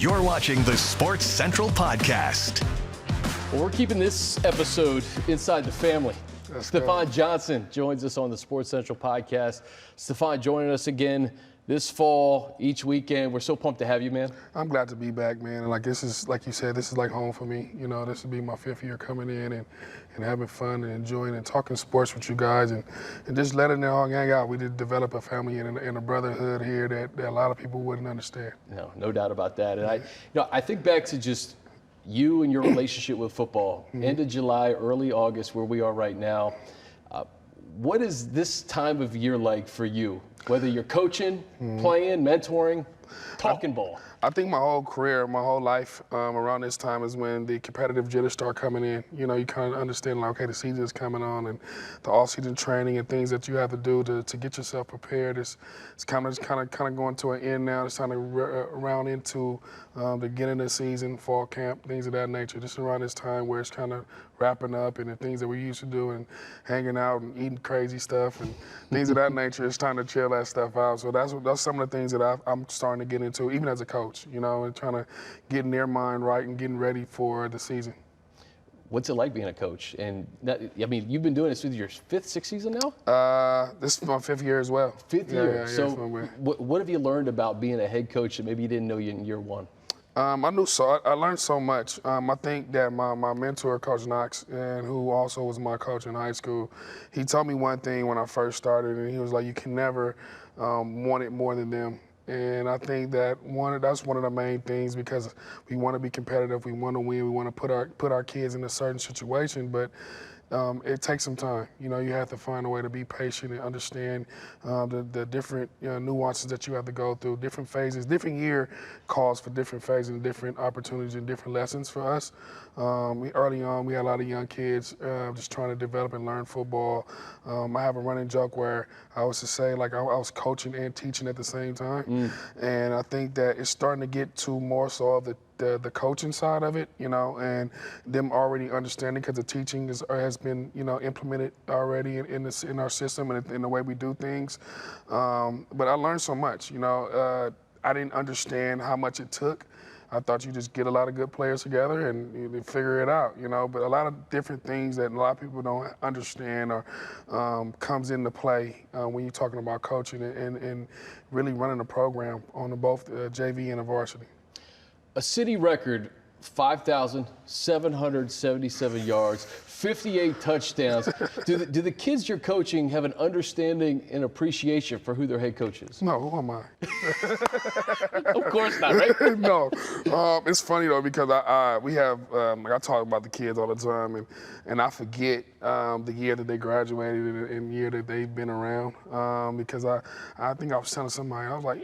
You're watching the Sports Central Podcast. Well, we're keeping this episode inside the family. Stafon Johnson joins us on the Sports Central Podcast. Stafon joining us again this fall, each weekend. We're so pumped to have you, man. I'm glad to be back, man. And like this is, like you said, this is like home for me. You know, this will be my 5th year coming in and having fun and enjoying and talking sports with you guys and just letting it all hang out. We did develop a family and a brotherhood here that a lot of people wouldn't understand. No doubt about that. And I think back to just you and your relationship with football. End of July, early August, where we are right now. What is this time of year like for you? Whether you're coaching, playing, mentoring, talking ball. I think my whole career, my whole life around this time is when the competitive jitters start coming in. You know, you kind of understand, like, okay, the season is coming on and the off-season training and things that you have to do to get yourself prepared. It's kind of going to an end now. It's time to round into the beginning of the season, fall camp, things of that nature. Just around this time where it's kind of wrapping up and the things that we used to do and hanging out and eating crazy stuff and things of that nature. It's time to chill that stuff out. So that's some of the things that I'm starting to get into, even as a coach. You know, and trying to get in their mind right and getting ready for the season. What's it like being a coach? And you've been doing this with your 5th, 6th season now? This is my 5th year as well. 5th year. Yeah, so what have you learned about being a head coach that maybe you didn't know in year 1? I learned so much. I think that my mentor, Coach Knox, and who also was my coach in high school, he told me one thing when I first started, and he was like, you can never want it more than them. And I think that that's one of the main things, because we want to be competitive, we want to win, we want to put our kids in a certain situation, but it takes some time. You know, you have to find a way to be patient and understand the different nuances that you have to go through, different phases. Different year calls for different phases and different opportunities and different lessons for us. Early on, we had a lot of young kids just trying to develop and learn football. I have a running joke where I was to say, like, I was coaching and teaching at the same time. And I think that it's starting to get to more so of the coaching side of it, you know, and them already understanding, because the teaching has been, you know, implemented already in our system and in the way we do things. But I learned so much, you know. I didn't understand how much it took. I thought you just get a lot of good players together and you figure it out, you know. But a lot of different things that a lot of people don't understand or comes into play when you're talking about coaching and really running a program on both JV and the varsity. A city record, 5,777 yards, 58 touchdowns. Do the kids you're coaching have an understanding and appreciation for who their head coach is? No, who am I? Of course not, right? No. It's funny, though, because we have, I talk about the kids all the time, and I forget the year that they graduated and the year that they've been around, because I think I was telling somebody, I was like,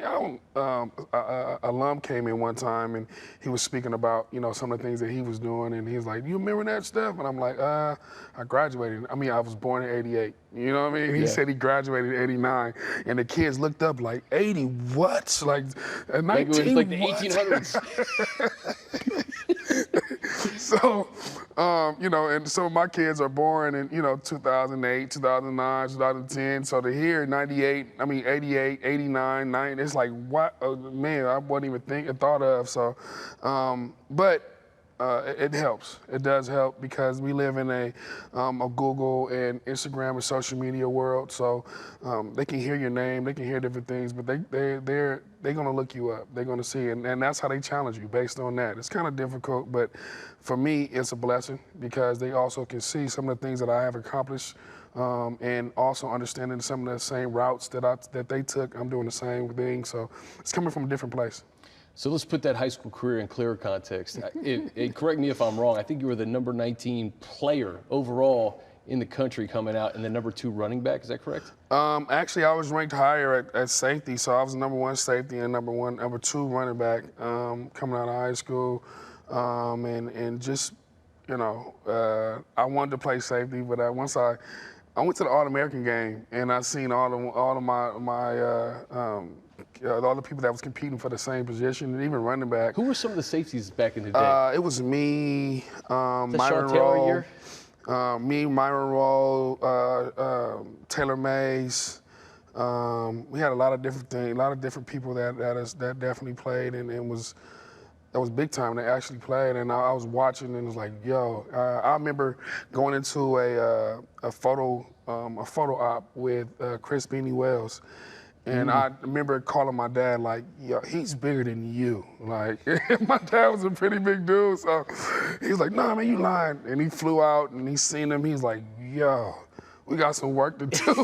alum came in one time, and he was speaking about, you know, some of the things that he was doing, and he was like, you remember that stuff? And I'm like, I graduated. I mean, I was born in '88. You know what I mean? He said he graduated in '89, and the kids looked up like, 80 what? Like, 19 it was like the what? 1800s. So, you know, and so my kids are born in, you know, 2008, 2009, 2010. So to hear 88, 89, 90, it's like, what? Man, I wasn't even thought of. So, but it helps. It does help, because we live in a Google and Instagram and social media world. So they can hear your name, they can hear different things, but they're gonna look you up. They're gonna see, and that's how they challenge you based on that. It's kind of difficult, but for me, it's a blessing, because they also can see some of the things that I have accomplished, and also understanding some of the same routes that they took. I'm doing the same thing, so it's coming from a different place. So let's put that high school career in clearer context. Correct me if I'm wrong. I think you were the number 19 player overall in the country coming out, and the number 2 running back. Is that correct? Actually, I was ranked higher at safety, so I was number 1 safety and number 2 running back coming out of high school, and just, you know, I wanted to play safety, but once I went to the All-American game, and I seen all of my all the people that was competing for the same position, and even running back. Who were some of the safeties back in the day? It was me, Myron Rowe, Myron Rowe, Taylor Mays. We had a lot of different things, a lot of different people that definitely played, and was that was big time. They actually played, and I was watching, and it was like, yo. I remember going into a photo op with Chris Beanie Wells. And I remember calling my dad like, yo, he's bigger than you. Like, my dad was a pretty big dude, so he was like, nah, man, you lying. And he flew out and he seen him. He's like, yo, we got some work to do.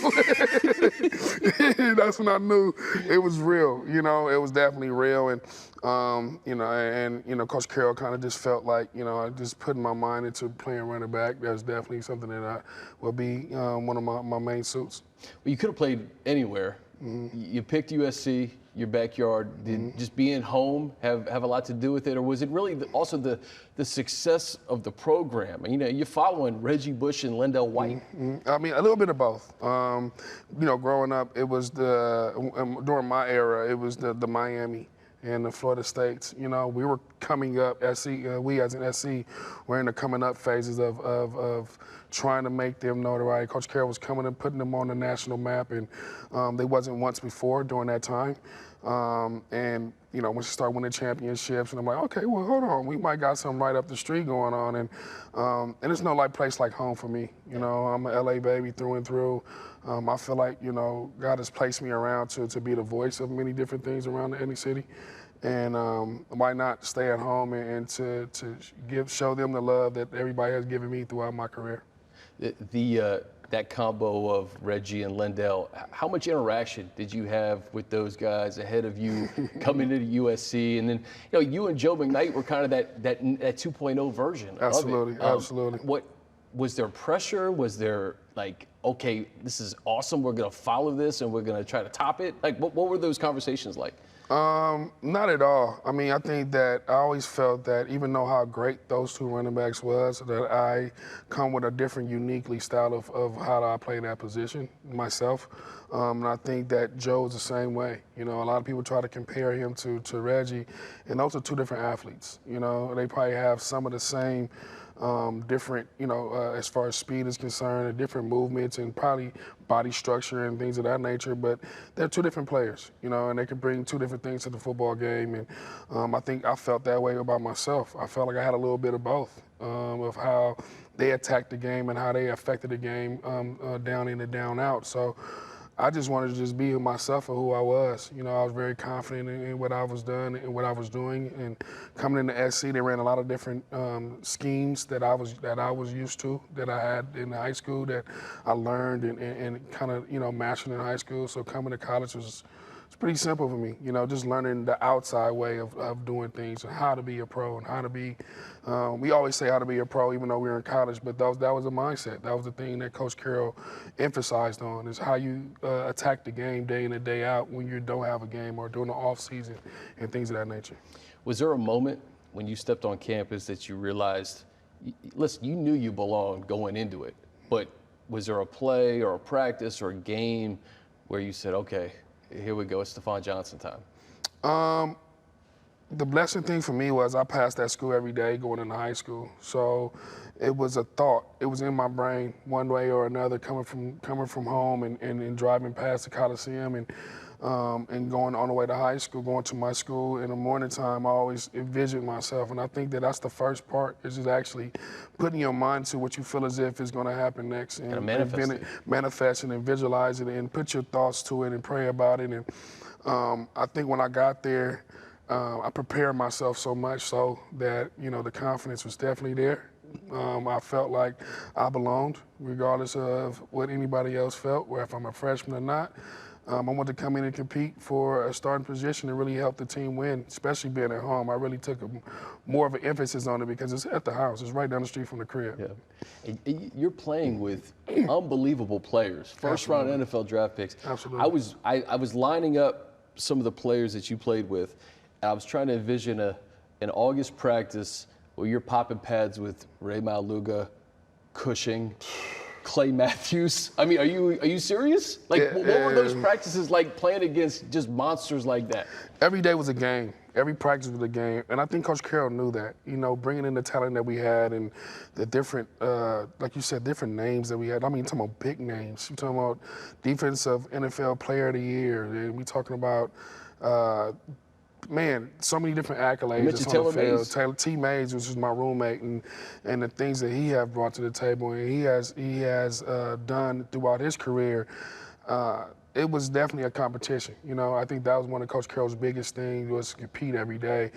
That's when I knew it was real. You know, it was definitely real. And, Coach Carroll kind of just felt like, I just putting my mind into playing running back. That's definitely something that I will be one of my main suits. Well, you could have played anywhere. You picked USC, your backyard. Did just being home have a lot to do with it, or was it really also the success of the program? You're following Reggie Bush and Lendell White. I mean, a little bit of both. Growing up, it was during my era, it was the Miami and the Florida States. We were coming up, we as an SC were in the coming up phases of trying to make them notoriety. Coach Carroll was coming and putting them on the national map, and they wasn't once before during that time. When she started winning championships, and I'm like, okay, well, hold on, we might got something right up the street going on, and it's no place like home for me. I'm an LA baby through and through. I feel like God has placed me around to be the voice of many different things around any city. And why not stay at home and to show them the love that everybody has given me throughout my career. That combo of Reggie and Lendell, how much interaction did you have with those guys ahead of you coming into USC? And then you and Joe McKnight were kind of that 2.0 version Absolutely, of it. Absolutely. What was there pressure? Was there like, okay, this is awesome, we're going to follow this and we're going to try to top it? Like, what were those conversations like? Not at all. I mean, I think that I always felt that even though how great those two running backs was, that I come with a different, uniquely style of how I play that position myself. And I think that Joe's the same way. A lot of people try to compare him to Reggie, and those are two different athletes. They probably have some of the same different, as far as speed is concerned, and different movements and probably body structure and things of that nature, but they're two different players, and they can bring two different things to the football game. And I think I felt that way about myself. I felt like I had a little bit of both, of how they attacked the game and how they affected the game down in and down out. So I just wanted to just be myself and who I was. I was very confident in what I was doing and what I was doing. And coming into SC, they ran a lot of different schemes that I was used to, that I had in high school, that I learned and kind of mastering in high school. So coming to college was pretty simple for me. Just learning the outside way of doing things and how to be a pro and how to be. We always say how to be a pro, even though we were in college, but that was the mindset. That was the thing that Coach Carroll emphasized on, is how you attack the game day in and day out when you don't have a game or during the off season and things of that nature. Was there a moment when you stepped on campus that you realized, listen, you knew you belonged going into it, but was there a play or a practice or a game where you said, okay, here we go, it's Stafon Johnson time? The blessing thing for me was I passed that school every day going into high school. So it was a thought. It was in my brain one way or another, coming from home and driving past the Coliseum and going on the way to high school, going to my school. In the morning time, I always envisioned myself. And I think that that's the first part, is just actually putting your mind to what you feel as if is going to happen next. And manifesting and visualizing it and put your thoughts to it and pray about it. And I think when I got there, I prepared myself so much so that, the confidence was definitely there. I felt like I belonged, regardless of what anybody else felt, or if I'm a freshman or not. I wanted to come in and compete for a starting position and really help the team win, especially being at home. I really took more of an emphasis on it because it's at the house. It's right down the street from the crib. Yeah. You're playing with unbelievable players, first-round NFL draft picks. Absolutely. I was lining up some of the players that you played with. I was trying to envision an August practice where you're popping pads with Ray Maluga, Cushing, Clay Matthews. I mean, are you serious? Like, what were those practices like, playing against just monsters like that? Every day was a game. Every practice was a game. And I think Coach Carroll knew that, bringing in the talent that we had and the different, like you said, different names that we had. I mean, talking about big names. You're talking about defensive NFL Player of the Year. And we talking about man, so many different accolades Mitchell that's on the Taylor field. Mays. T. Mays, which is my roommate, and the things that he has brought to the table and he has done throughout his career. It was definitely a competition. You know, I think that was one of Coach Carroll's biggest things was to compete every day.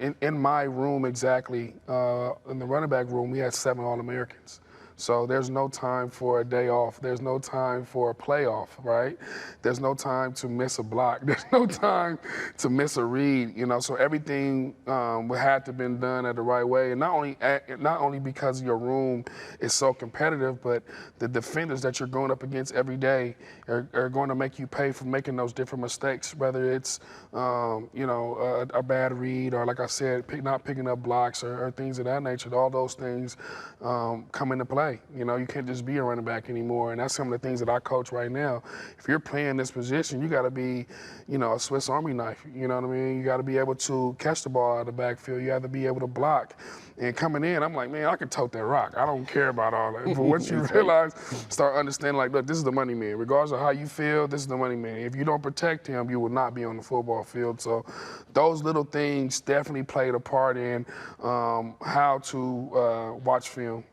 In my room exactly, in the running back room, we had 7 All-Americans. So there's no time for a day off. There's no time for a playoff, right? There's no time to miss a block. There's no time to miss a read, you know. So everything had to been done at the right way. And not only because your room is so competitive, but the defenders that you're going up against every day are going to make you pay for making those different mistakes, whether it's, a bad read or, like I said, not picking up blocks or things of that nature. All those things come into play. You know, you can't just be a running back anymore, and that's some of the things that I coach right now. If you're playing this position, you got to be, a Swiss Army knife. You know what I mean? You got to be able to catch the ball out of the backfield. You have to be able to block. And coming in, I'm like, man, I can tote that rock. I don't care about all that. But once you realize, start understanding, like, look, this is the money man. Regardless of how you feel, this is the money man. If you don't protect him, you will not be on the football field. So those little things definitely played a part in how to watch film,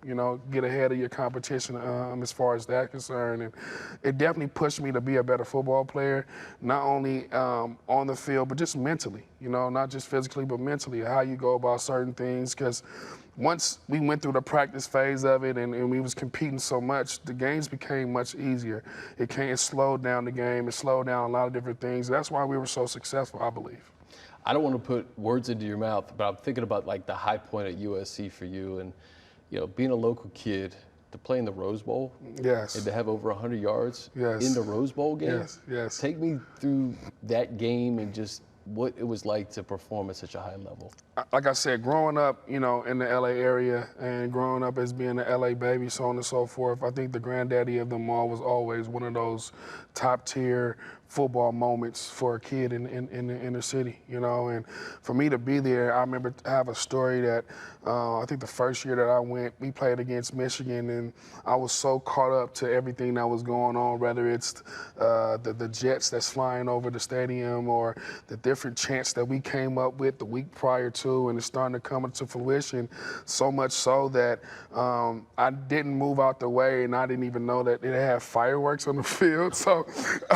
get ahead of your competition as far as that concerned. And it definitely pushed me to be a better football player, not only on the field, but just mentally, not just physically, but mentally, how you go about certain things. Because once we went through the practice phase of it and we was competing so much, the games became much easier. It slowed down the game. It slowed down a lot of different things. That's why we were so successful, I believe. I don't want to put words into your mouth, but I'm thinking about like the high point at USC for you and, being a local kid to play in the Rose Bowl. Yes. And to have over 100 yards yes. in the Rose Bowl game. Yes, yes. Take me through that game and just what it was like to perform at such a high level. Like I said, growing up, in the LA area and growing up as being an LA baby, so on and so forth, I think the granddaddy of them all was always one of those top tier football moments for a kid in the inner city, and for me to be there, I remember I have a story that I think the first year that I went, we played against Michigan, and I was so caught up to everything that was going on, whether it's the jets that's flying over the stadium or the different chants that we came up with the week prior to, and it's starting to come into fruition, so much so that I didn't move out the way, and I didn't even know that it had fireworks on the field, so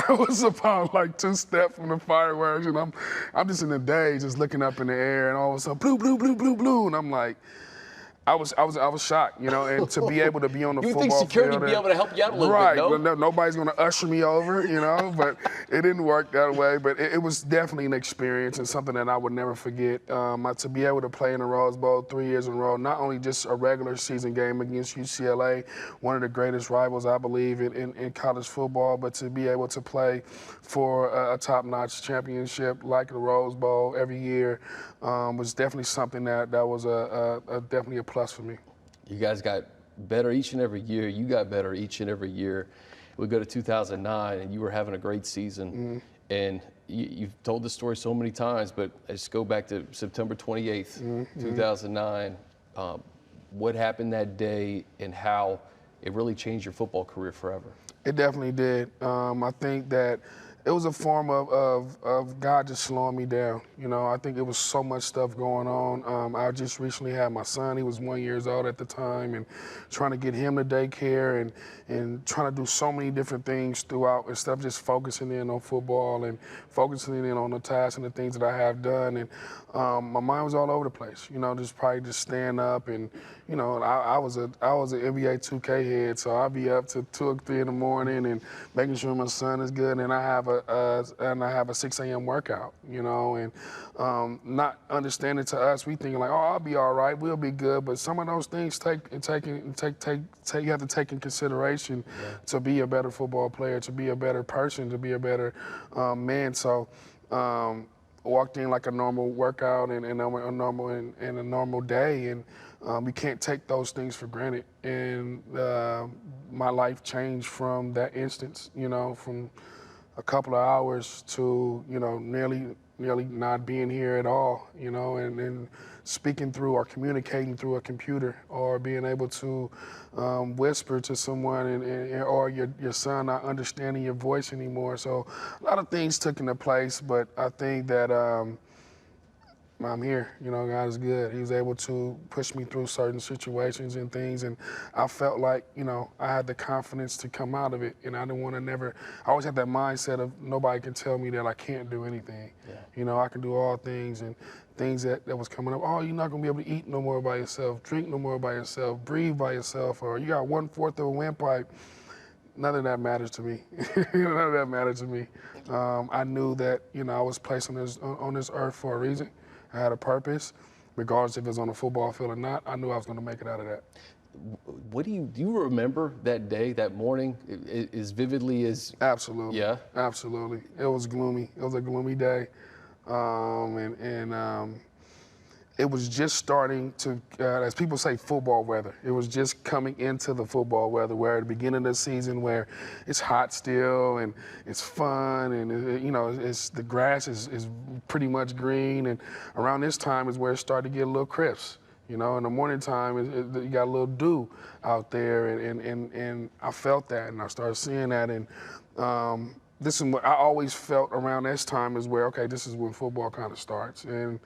I was about like 2 steps from the fireworks, and I'm just in the day, just looking up in the air, and all of a sudden, blue, blue, blue, blue, blue, and I'm like, I was shocked, and to be able to be on the football field. You think security would be able to help you out a little bit, no? But nobody's going to usher me over, but it didn't work that way. But it was definitely an experience and something that I would never forget. To be able to play in the Rose Bowl 3 years in a row, not only just a regular season game against UCLA, one of the greatest rivals, I believe, in college football, but to be able to play for a top-notch championship like the Rose Bowl every year was definitely something that was definitely a plus for me. You guys got better each and every year. You got better each and every year. We go to 2009, and you were having a great season. Mm-hmm. And you've told this story so many times, but I just go back to September 28th, mm-hmm. 2009. What happened that day and how it really changed your football career forever? It definitely did. I think that it was a form of God just slowing me down. I think it was so much stuff going on. I just recently had my son. He was 1 year old at the time, and trying to get him to daycare and trying to do so many different things throughout instead of just focusing in on football and focusing in on the tasks and the things that I have done. And my mind was all over the place. Just staying up and I was an NBA 2K head, so I'd be up to 2 or 3 in the morning and making sure my son is good. And I have a 6 a.m. workout, and not understanding to us, we thinking like, oh, I'll be all right, we'll be good. But some of those things you have to take in consideration to be a better football player, to be a better person, to be a better man. So. Walked in like a normal workout and a normal day, and we can't take those things for granted. And my life changed from that instance, from a couple of hours to nearly nearly not being here at all, you know, and speaking through or communicating through a computer, or being able to whisper to someone, or your son not understanding your voice anymore. So a lot of things took into place, but I think that I'm here. You know, God is good. He was able to push me through certain situations and things, and I felt like, you know, I had the confidence to come out of it, and I didn't want to I always had that mindset of nobody can tell me that I can't do anything. Yeah. You know, I can do all things, and things that was coming up. Oh, you're not going to be able to eat no more by yourself, drink no more by yourself, breathe by yourself, or you got 1/4 of a windpipe. None of that matters to me. None of that matters to me. I knew that, you know, I was placed on this earth for a reason. I had a purpose, regardless if it was on a football field or not. I knew I was going to make it out of that. What do you remember that day, that morning, as vividly as? Absolutely. Yeah. Absolutely. It was gloomy. It was a gloomy day, it was just starting to, as people say, football weather. It was just coming into the football weather, where at the beginning of the season, where it's hot still and it's fun, and you know, the grass is pretty much green, and around this time is where it started to get a little crisp. You know, in the morning time, you got a little dew out there, and I felt that, and I started seeing that, and this is what I always felt around this time, is where, okay, this is when football kind of starts, and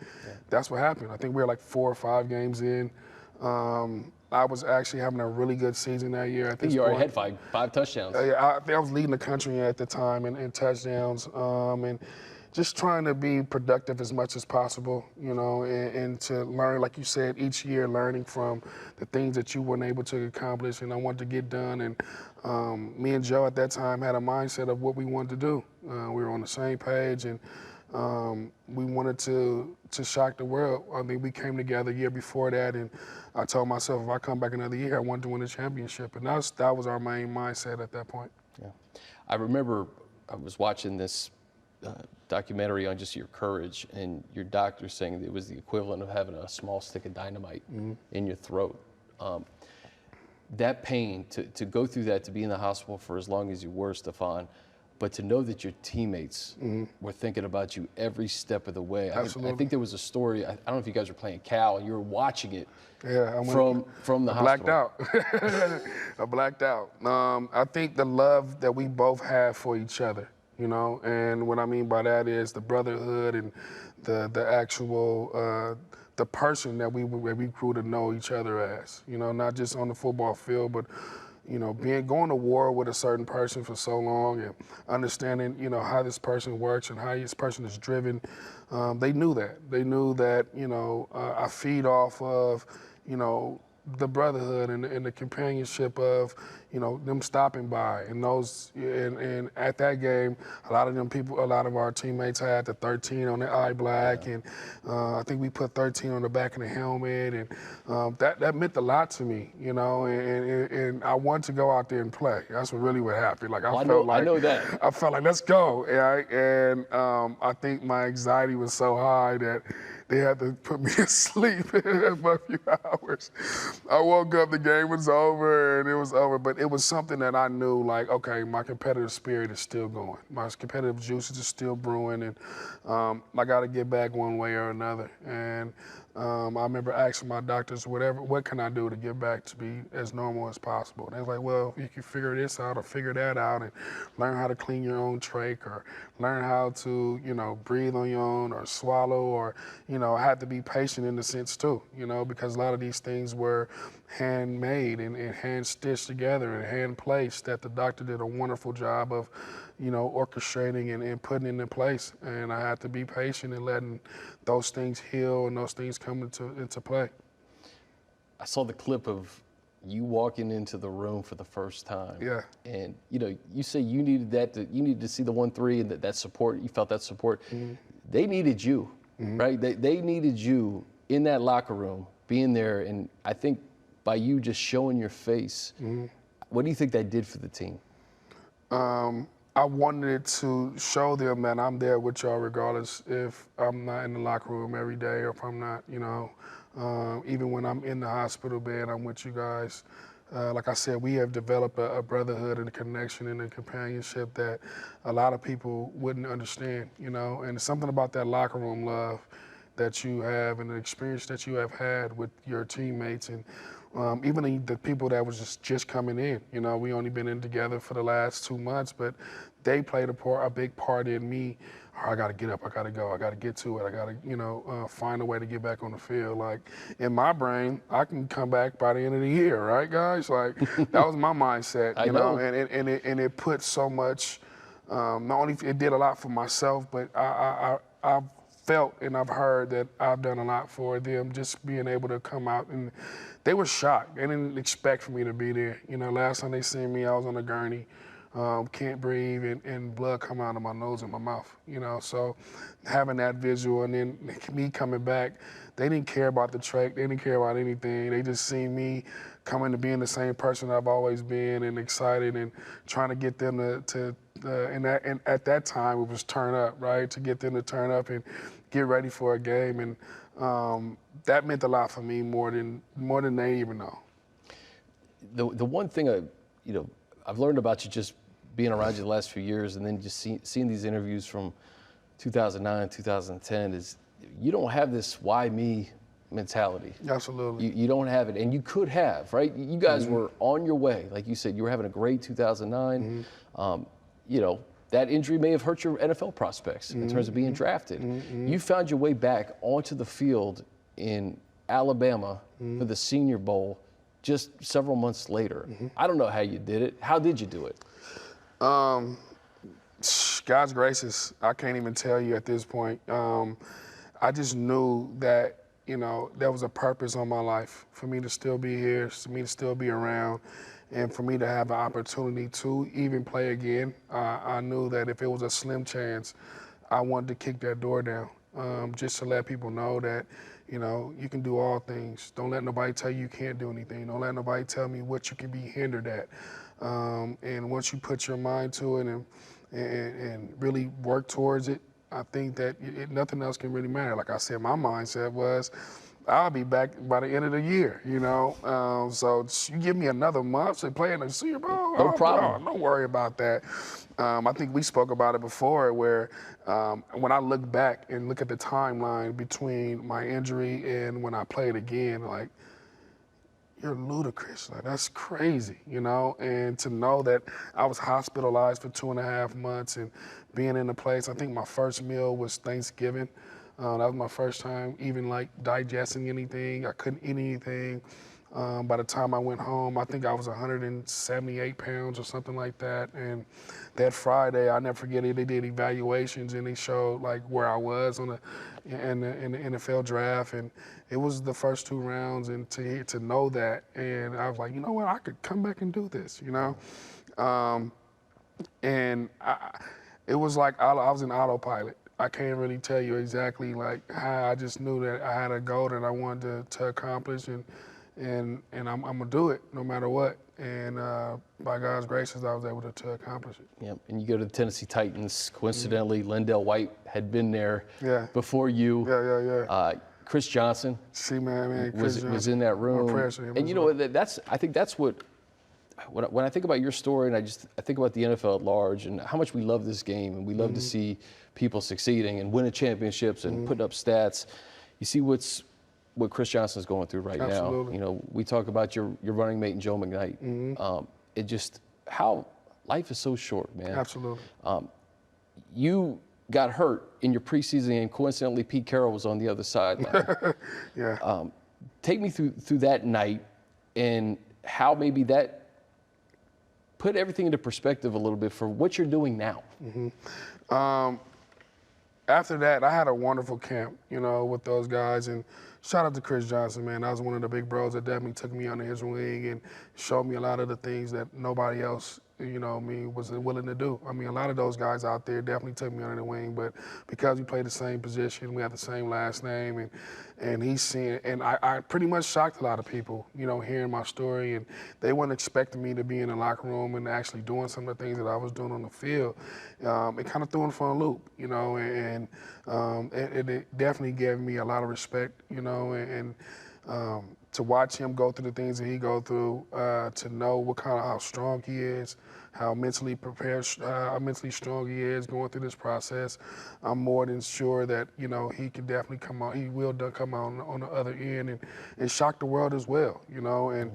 that's what happened. I think we were like 4 or 5 games in. I was actually having a really good season that year. I think you already had five touchdowns. I think I was leading the country at the time in touchdowns, and just trying to be productive as much as possible, you know, and to learn, like you said, each year learning from the things that you weren't able to accomplish and I wanted to get done. And me and Joe at that time had a mindset of what we wanted to do. We were on the same page, and we wanted to shock the world. I mean, we came together a year before that, and I told myself if I come back another year, I want to win the championship. And that was our main mindset at that point. Yeah. I remember I was watching this documentary on just your courage, and your doctor saying that it was the equivalent of having a small stick of dynamite in your throat. That pain, to go through that, to be in the hospital for as long as you were, Stafon, but to know that your teammates were thinking about you every step of the way. Absolutely. I think there was a story, I don't know if you guys were playing Cal, and you were watching it from the hospital. Blacked out. I blacked out. I think the love that we both have for each other, you know, and what I mean by that is the brotherhood and the actual the person that we grew to know each other as, you know, not just on the football field, but you know, going to war with a certain person for so long and understanding, you know, how this person works and how this person is driven. They knew that. They knew that, you know, I feed off of, you know, the brotherhood and the companionship of, you know, them stopping by, and those, and at that game, a lot of our teammates had the 13 on the eye black, and I think we put 13 on the back of the helmet, and that meant a lot to me, you know, and I wanted to go out there and play. That's what happened. Like I felt like let's go, and I think my anxiety was so high that they had to put me to sleep for a few hours. I woke up, the game was over, and it was over. But it was something that I knew, like, okay, my competitive spirit is still going. My competitive juices are still brewing, and I got to get back one way or another. And I remember asking my doctors, what can I do to get back to be as normal as possible? And they was like, well, you can figure this out or figure that out, and learn how to clean your own trach, or learn how to, you know, breathe on your own, or swallow, or, you know, I had to be patient in the sense too, you know, because a lot of these things were handmade and hand stitched together and hand placed, that the doctor did a wonderful job of, you know, orchestrating and putting into place. And I had to be patient and letting those things heal and those things come into play. I saw the clip of you walking into the room for the first time. Yeah. And, you know, you say you needed you needed to see the 1-3 and that support, you felt that support. They needed you, right? They needed you in that locker room, being there. And I think by you just showing your face, what do you think that did for the team? I wanted to show them that I'm there with y'all regardless if I'm not in the locker room every day, or if I'm not, you know, even when I'm in the hospital bed, I'm with you guys. like I said, we have developed a brotherhood and a connection and a companionship that a lot of people wouldn't understand, and it's something about that locker room love that you have and the experience that you have had with your teammates and even the people that was just coming in. We only been in together for the last 2 months, but they played a big part in me. I got to get up, I got to go, I got to get to it, I got to, find a way to get back on the field. Like, in my brain, I can come back by the end of the year, right, guys? Like, that was my mindset, know. And it put so much, not only it did a lot for myself, but I've felt and I've heard that I've done a lot for them, just being able to come out, and they were shocked. They didn't expect for me to be there. Last time they seen me, I was on a gurney. Can't breathe and blood coming out of my nose and my mouth, so having that visual and then me coming back, they didn't care about the trek, they didn't care about anything. They just seen me coming to being the same person I've always been and excited and trying to get them and at that time it was turn up, right? To get them to turn up and get ready for a game, and that meant a lot for me more than they even know. The one thing I've learned about you just being around you the last few years, and then just seeing these interviews from 2009, 2010, is you don't have this "why me" mentality. Absolutely. You don't have it, and you could have, right? You guys were on your way, like you said. You were having a great 2009. That injury may have hurt your NFL prospects in terms of being drafted. You found your way back onto the field in Alabama for the Senior Bowl just several months later. I don't know how you did it. How did you do it? God's gracious, I can't even tell you at this point. I just knew that, there was a purpose on my life for me to still be here, for me to still be around, and for me to have an opportunity to even play again. I knew that if it was a slim chance, I wanted to kick that door down, just to let people know that, you can do all things. Don't let nobody tell you can't do anything. Don't let nobody tell me what you can be hindered at. And once you put your mind to it and really work towards it, I think that nothing else can really matter. Like I said, my mindset was, I'll be back by the end of the year, So you give me another month to play in the Super Bowl? No problem. Don't worry about that. I think we spoke about it before where when I look back and look at the timeline between my injury and when I played again, like, you're ludicrous. Like, that's crazy, And to know that I was hospitalized for 2.5 months and being in a place, I think my first meal was Thanksgiving. That was my first time even digesting anything. I couldn't eat anything. By the time I went home, I think I was 178 pounds or something like that. And that Friday, I never forget it, they did evaluations and they showed where I was in the NFL draft. And it was the first 2 rounds, and to know that, and I was like, you know what, I could come back and do this, And it was like I was in autopilot. I can't really tell you exactly how. I just knew that I had a goal that I wanted to accomplish, and I'm gonna do it no matter what. And by God's graces, I was able to accomplish it. Yep. And you go to the Tennessee Titans. Coincidentally, Lindell White had been there before you. Yeah. Chris Johnson was in that room. And I think that's what when I think about your story, and I think about the NFL at large and how much we love this game, and we love to see people succeeding and winning championships and putting up stats. You see what Chris Johnson's going through right now. We talk about your running mate and Joe McKnight. It just how life is so short, man. Absolutely. You got hurt in your preseason, and coincidentally, Pete Carroll was on the other sideline. Yeah. Take me through that night and how maybe that put everything into perspective a little bit for what you're doing now. After that, I had a wonderful camp, with those guys. And shout out to Chris Johnson, man. That was one of the big bros that definitely took me under his wing and showed me a lot of the things that nobody else, was willing to do. I mean, a lot of those guys out there definitely took me under the wing, but because we played the same position, we had the same last name, and he's seen it. And I pretty much shocked a lot of people, hearing my story, and they weren't expecting me to be in the locker room and actually doing some of the things that I was doing on the field. It kind of threw them for a loop, and it definitely gave me a lot of respect, and to watch him go through the things that he go through, to know how strong he is, how mentally prepared, how mentally strong he is going through this process. I'm more than sure that, he can definitely come out, he will come out on the other end and shock the world as well, and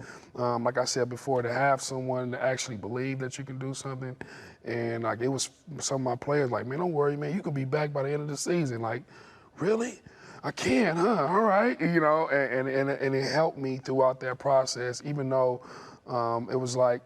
like I said before, to have someone to actually believe that you can do something, and like it was some of my players like, man, don't worry, man, you could be back by the end of the season. Like, really? I can, huh? All right, and it helped me throughout that process, even though it was like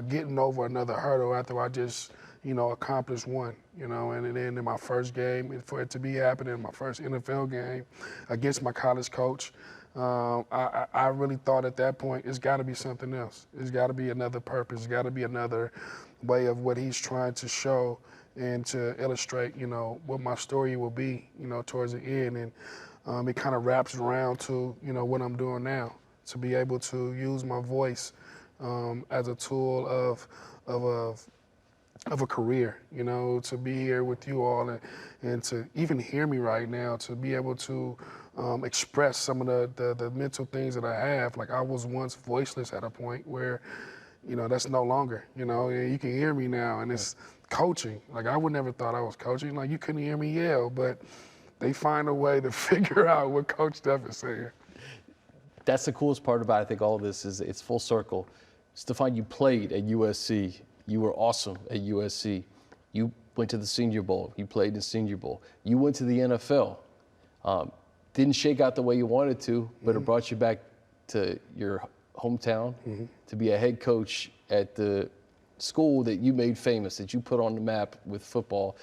getting over another hurdle after I just, accomplished one, and then in my first game, for it to be happening, my first NFL game against my college coach, I really thought at that point, it's got to be something else. It's got to be another purpose. It's got to be another way of what he's trying to show and to illustrate, what my story will be, towards the end. And it kind of wraps around to, what I'm doing now, to be able to use my voice as a tool of a career, to be here with you all and to even hear me right now, to be able to express some of the mental things that I have. Like, I was once voiceless at a point where, that's no longer, and you can hear me now, and it's coaching. Like, I would never thought I was coaching. Like, you couldn't hear me yell, but they find a way to figure out what Coach Steph is saying. That's the coolest part about, I think, all of this is it's full circle. Stafon, you played at USC. You were awesome at USC. You went to the Senior Bowl. You played in the Senior Bowl. You went to the NFL. Didn't shake out the way you wanted to, but it brought you back to your hometown to be a head coach at the school that you made famous, that you put on the map with football.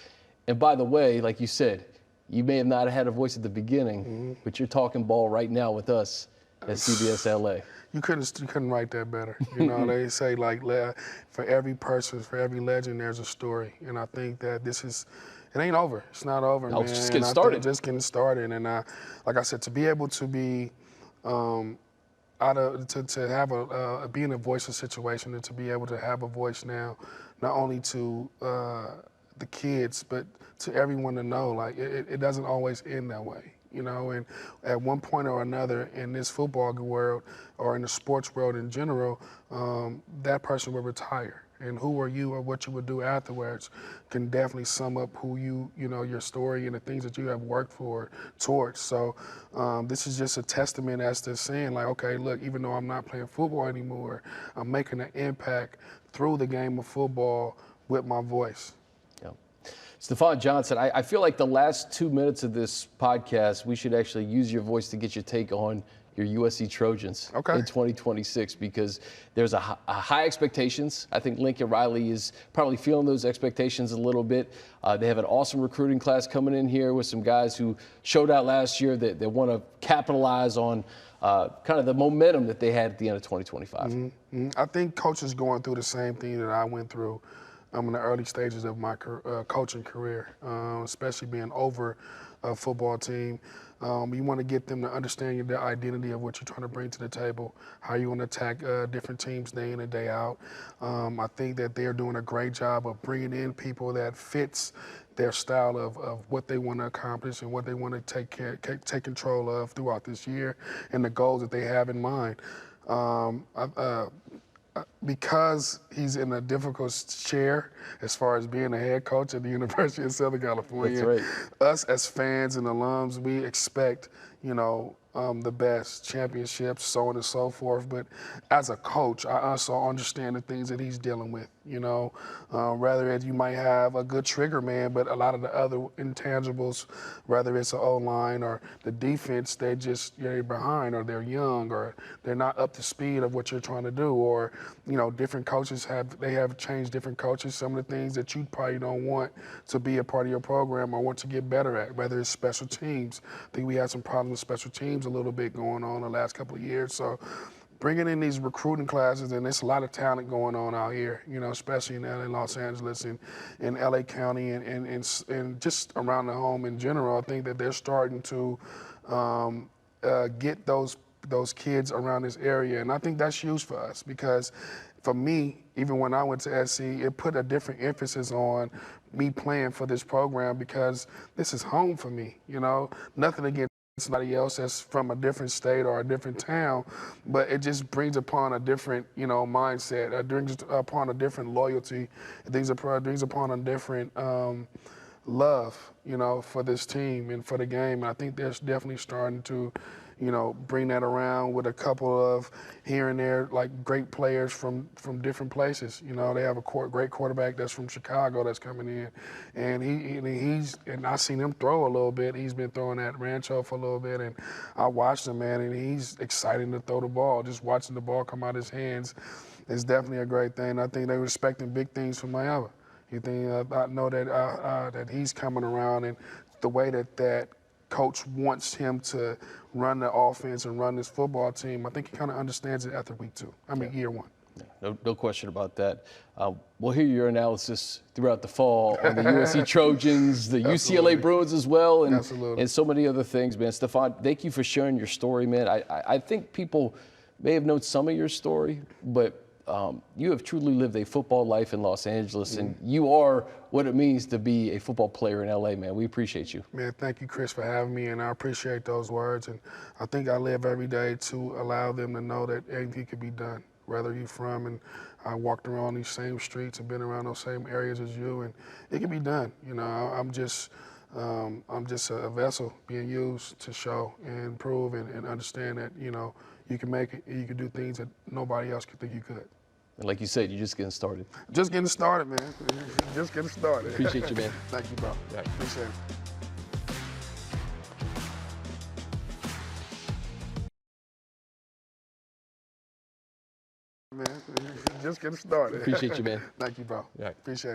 And by the way, like you said, you may have not had a voice at the beginning, but you're talking ball right now with us at CBS LA. You couldn't write that better. They say, like, for every person, for every legend, there's a story. And I think that it ain't over. It's not over, man. It's just getting started. Just getting started. And like I said, to be able to be to have be in a voiceless situation, and to be able to have a voice now, not only to the kids, but to everyone to know, like, it doesn't always end that way. And at one point or another in this football world or in the sports world in general, that person will retire. And who are you or what you would do afterwards can definitely sum up who your story and the things that you have worked towards. So this is just a testament as to saying, like, okay, look, even though I'm not playing football anymore, I'm making an impact through the game of football with my voice. Stafon Johnson, I feel like the last 2 minutes of this podcast, we should actually use your voice to get your take on your USC Trojans in 2026, because there's a high expectations. I think Lincoln Riley is probably feeling those expectations a little bit. They have an awesome recruiting class coming in here with some guys who showed out last year that they want to capitalize on kind of the momentum that they had at the end of 2025. I think Coach is going through the same thing that I went through in the early stages of my coaching career, especially being over a football team. You want to get them to understand the identity of what you're trying to bring to the table, how you want to attack different teams day in and day out. I think that they're doing a great job of bringing in people that fits their style of what they want to accomplish and what they want to take control of throughout this year and the goals that they have in mind. Because he's in a difficult chair as far as being a head coach at the University of Southern California, that's right. Us as fans and alums, we expect, the best, championships, so on and so forth. But as a coach, I also understand the things that he's dealing with, rather you might have a good trigger man, but a lot of the other intangibles, whether it's an O-line or the defense, they're behind, or they're young, or they're not up to speed of what you're trying to do, or, different coaches have changed different coaches. Some of the things that you probably don't want to be a part of your program or want to get better at, whether it's special teams. I think we had some problems with special teams a little bit going on the last couple of years. So bringing in these recruiting classes, and there's a lot of talent going on out here, especially in LA, Los Angeles, and in LA County, and just around the home in general. I think that they're starting to get those kids around this area, and I think that's huge for us, because for me, even when I went to SC, it put a different emphasis on me playing for this program, because this is home for me. Nothing against somebody else that's from a different state or a different town, but it just brings upon a different, mindset. It brings upon a different loyalty. It brings upon a different love, for this team and for the game. And I think they're definitely starting to, bring that around with a couple of here and there, like great players from different places. They have a great quarterback that's from Chicago that's coming in, and I seen him throw a little bit. He's been throwing at Rancho for a little bit, and I watched him, man, and he's exciting to throw the ball. Just watching the ball come out of his hands is definitely a great thing. I think they're expecting big things from Mayava. I know that he's coming around, and the way that coach wants him to run the offense and run this football team, I think he kind of understands it after year one. Yeah, no question about that. We'll hear your analysis throughout the fall on the USC Trojans, the UCLA Bruins as well, and so many other things, man. Stafon, thank you for sharing your story, man. I think people may have known some of your story, but you have truly lived a football life in Los Angeles, and you are what it means to be a football player in LA, man. We appreciate you. Man, thank you, Chris, for having me, and I appreciate those words. And I think I live every day to allow them to know that anything can be done, whether you're from, and I walked around these same streets and been around those same areas as you, and it can be done. I'm just a vessel being used to show and prove and understand that, you can make it and you can do things that nobody else could think you could. And like you said, you're just getting started. Just getting started, man. Just getting started. Appreciate you, man. Thank you, bro. Yeah. Appreciate it. Man, just getting started. Appreciate you, man. Thank you, bro. Yeah. Appreciate it.